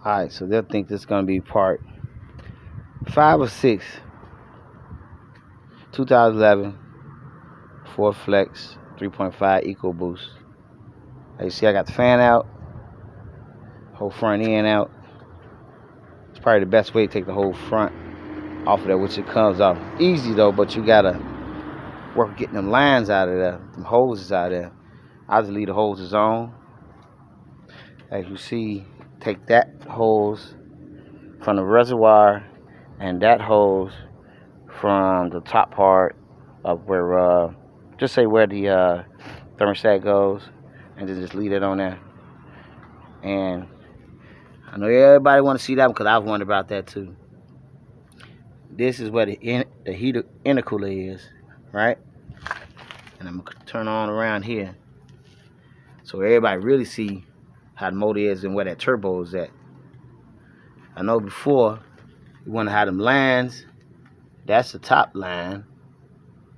Alright, so they'll think this is going to be part 5 or 6, 2011 Ford Flex 3.5 EcoBoost. As you see, I got the fan out, whole front end out. It's probably the best way to take the whole front off of there, which it comes off easy though, but you gotta work getting them lines out of there, them hoses out of there. I'll just leave the hoses on. As you see, take that hose from the reservoir and that hose from the top part of where, just say where the thermostat goes, and then just leave it on there. And I know everybody want to see that one because I've wondered about that too. This is where the heater intercooler is, right? And I'm gonna turn on around here so everybody really see how the motor is and where that turbo is at. I know before you want to have them lines. That's the top line.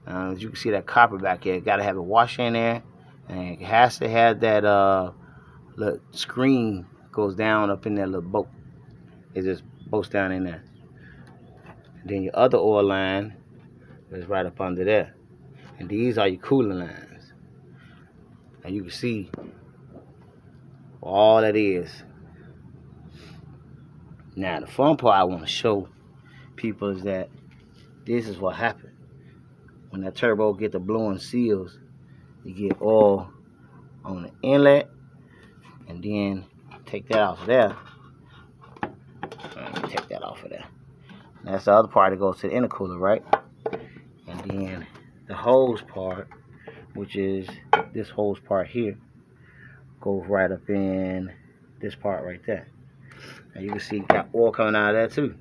As you can see that copper back here, got to have a washer in there, and it has to have that little screen goes down up in that little bolt. It just bolts down in there. And then your other oil line is right up under there. And these are your cooling lines. And you can see all that is. Now the fun part I want to show people is that this is what happened. When that turbo get the blowing seals, you get oil on the inlet, and then take that off of there. Let me take that off of there. That's the other part that goes to the intercooler, right? And then the hose part, which is this hose part here, goes right up in this part right there. And you can see you got oil coming out of there too.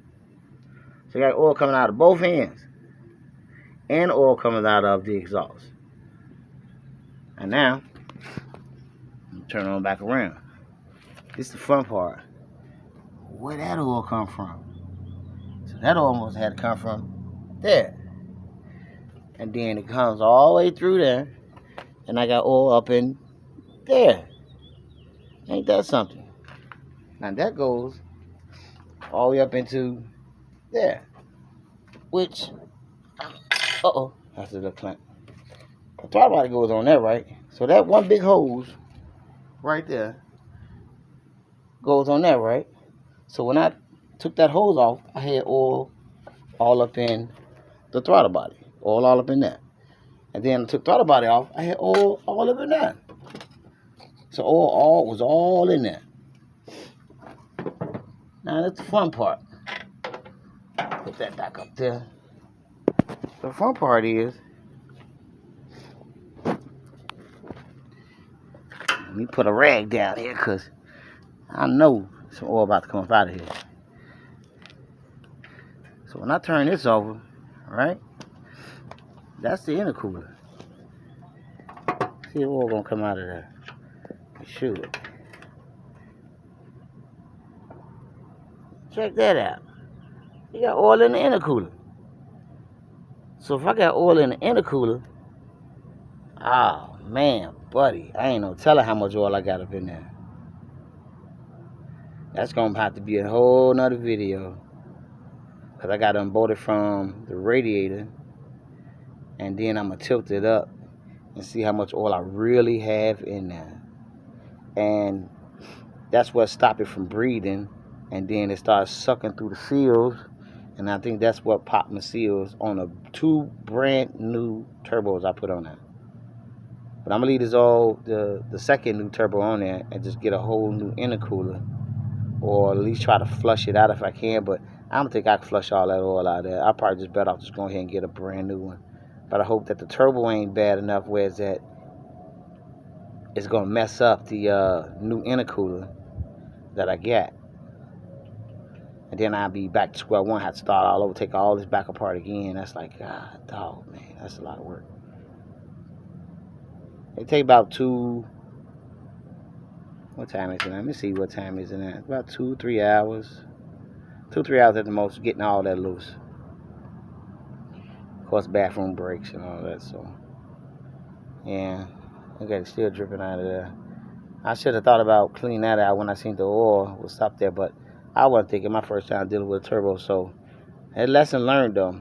So you got oil coming out of both ends, and oil coming out of the exhaust. And now, turn on back around. This is the fun part. Where that oil come from? So that oil must have had to come from there. And then it comes all the way through there, and I got oil up in there. Ain't that something? Now that goes all the way up into there. Which, that's a little clamp. The throttle body goes on there, right? So that one big hose right there goes on there, right? So when I took that hose off, I had oil all up in the throttle body, oil all up in there. And then I took throttle body off, I had oil all up in there. So oil was all in there. Now that's the fun part. Put that back up there. The fun part is, let me put a rag down here because I know some oil about to come up out of here. So when I turn this over, right, that's the intercooler. See the oil gonna come out of there. It should. Check that out. You got oil in the intercooler. So if I got oil in the intercooler, oh man, buddy, I ain't no telling how much oil I got up in there. That's gonna have to be a whole nother video, because I got to unbolt it from the radiator, and then I'm gonna tilt it up and see how much oil I really have in there. And that's what stopped it from breathing, and then it starts sucking through the seals, and I think that's what popped my seals on the 2 brand new turbos I put on there. But I'm gonna leave this the second new turbo on there and just get a whole new intercooler, or at least try to flush it out if I can. But I don't think I can flush all that oil out of there. I'll probably just better off just going ahead and get a brand new one. But I hope that the turbo ain't bad enough where it's at it's gonna mess up the new intercooler that I got. And then I'll be back to square one, have to start all over, take all this back apart again. That's like, God, dog, man, that's a lot of work. It take about what time is it? Let me see what time is it now. About 2-3 hours. 2-3 hours at the most, getting all that loose. Of course, bathroom breaks and all that, so. Yeah, okay, it's still dripping out of there. I should have thought about cleaning that out when I seen the oil was up there, but I wasn't thinking my first time dealing with a turbo, so a lesson learned though.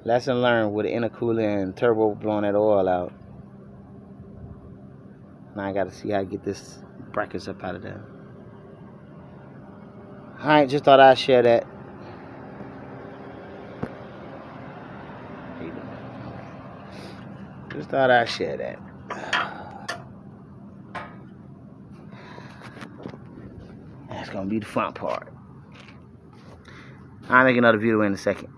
Lesson learned with the intercooler and turbo blowing that oil out. Now I gotta see how to get this brackets up out of there. Alright, just thought I'd share that. Just thought I'd share that. That's gonna be the fun part. I'll make another video in a second.